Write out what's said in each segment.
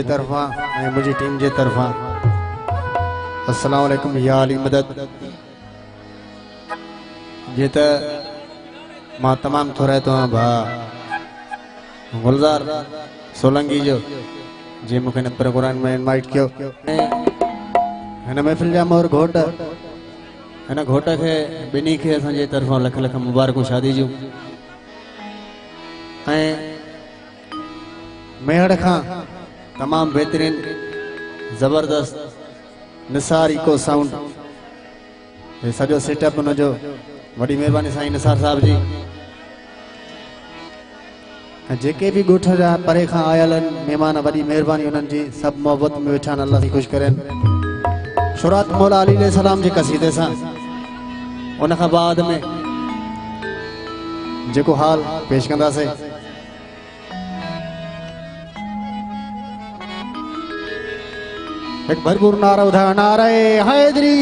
तरफा मुझे टीम जे तरफा अस्सलाम वालेकुम या अली मदद जे त मां तमाम थोड़ा तो भा गुलजार सोलंगी जो जे मुखे ने प्रोग्राम में इनवाइट कियो है महफिल जा मोर घोट है घोट के बिनी के असा जे तरफा लख लख मुबारक शादी जो मेहड़ खां तमाम बेहतरीन जबरदस्त निसार इको साउंड ये सजो सेटअप उन जो वड़ी मेहरबानी साईं निसार साहब जी जेके भी गोठ जा परे खां आयल मेहमान वड़ी मेहरबानी उन्हनि जी सब मोहब्बत में वेठा अल्लाह सी खुश करें शुरात मौला अली अलैहि सलाम जी कसीदे सा उन खां बाद में जेको हाल पेश कंदासे एक भरपूर नारा उधार नारे हैदरी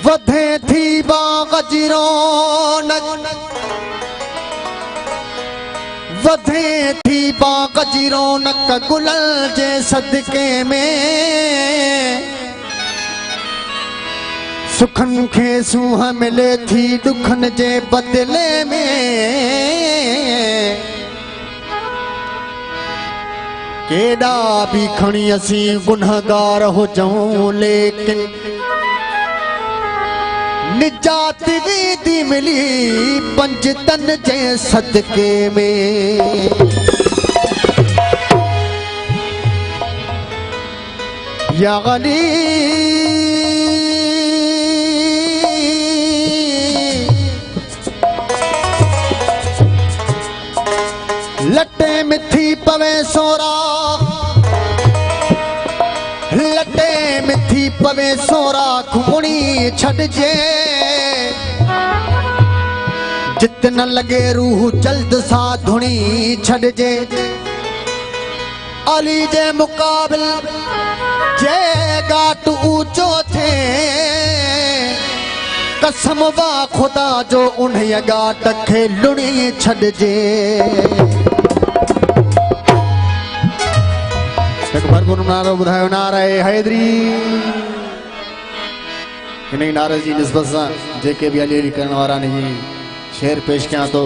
वधे थी बाग जिरोनक वधे थी बाग जिरोनक गुलल जे सदके में सुखन के सूह मिले थी दुखन जे बदले में केड़ा भी खणी असी गुनहगार हो जाऊं लेकिन निजात दी मिली पंजतन जे सदके में या अली लटे में थी पवे सोरा लटे में थी पवे सोरा घुमणी छड़ जे जितना लगे रूह जल्द सा धुनी छड़ जे अली जे मुकाबिल जे गाट ऊंचो थे कसम वा खुदा जो उन्हें गाट खे लुणी छड़ जे भरपूर नारो बुधायो नारे हैदरी इन नारे जी निस्बत से जेके भी अली अली करण वारा ने शेर पेश किया तो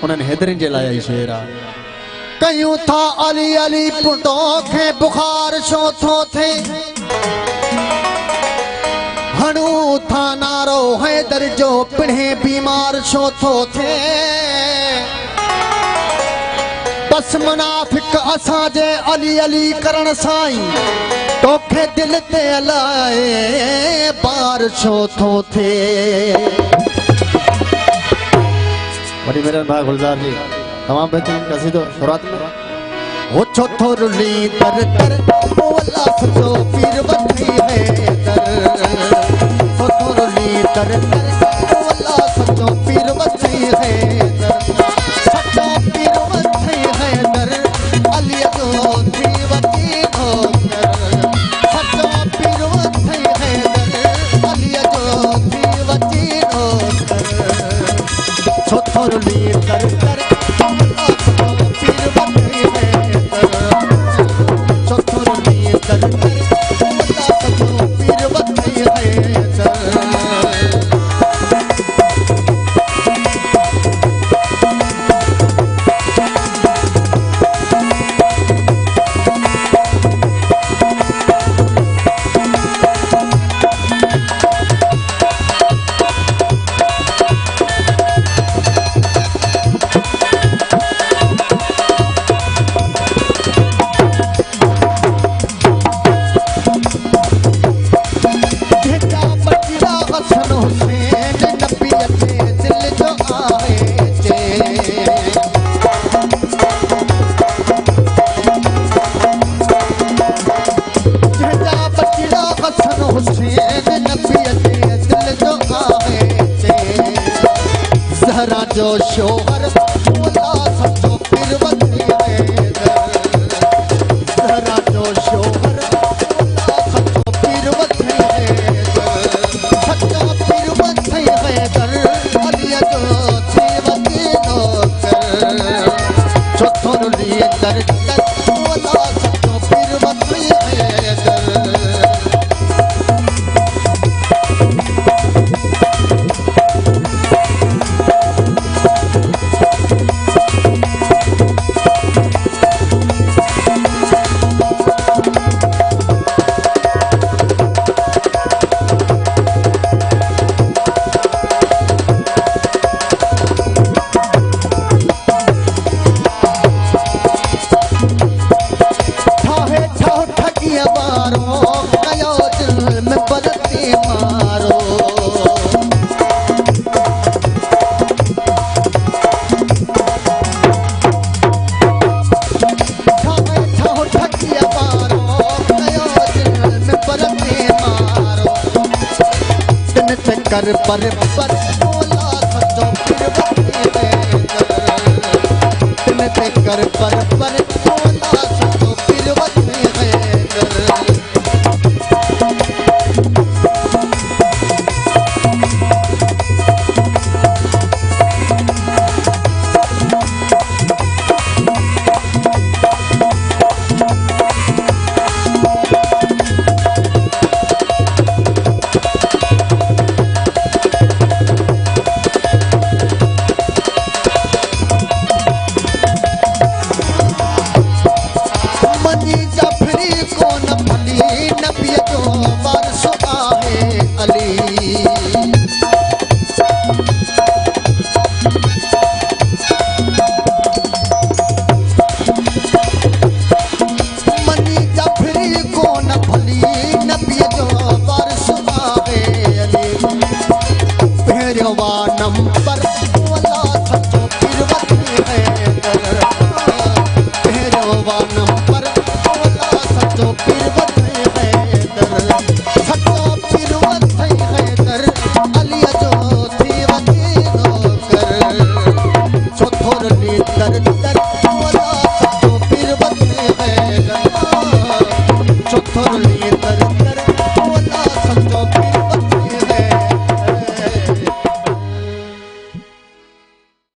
उन्हनि हैदरिन जे लाइ ही शेर आ कयूं था अली अली पुटो खे बुखार छो थो थे हणू था नारो हैदर जो पिणे बीमार छो थो थे बस मुनाफिक असा जे अली अली करण साईं तोखे दिल ते अलाए बार छो थो थे बड़ी मेहरबानी भाई गुलजार जी तमाम बेहतरीन कसीदो शुरुआत में हो छो थो रुली दर दर ओ अल्लाह सचो पीर वठी है दर हो थो रुली दर दर ओ अल्लाह सचो पीर वठी है दर सचो पीर वठी है दर अली जो थी वठी हो दर सचो पीर वठी है दर अली जो थी वठी हो दर छो थो रुली दर दर पीर वठी है दर छो थो रुली जो शोहर मौला सच्चो पीर वती हैदर जहरा जो शोहर मौला सच्चो पीर वती हैदर सच्चा पीर वती हैदर अली जो थी वती नौकर चौथो लिए दर मौला सच्चो पीर वती हैदर कर पर मौला सच्चो पीर वती हैदर ते कर पर मौला सच्चो पीर वती हैदर नंबर मौला सच्चो पीर वती है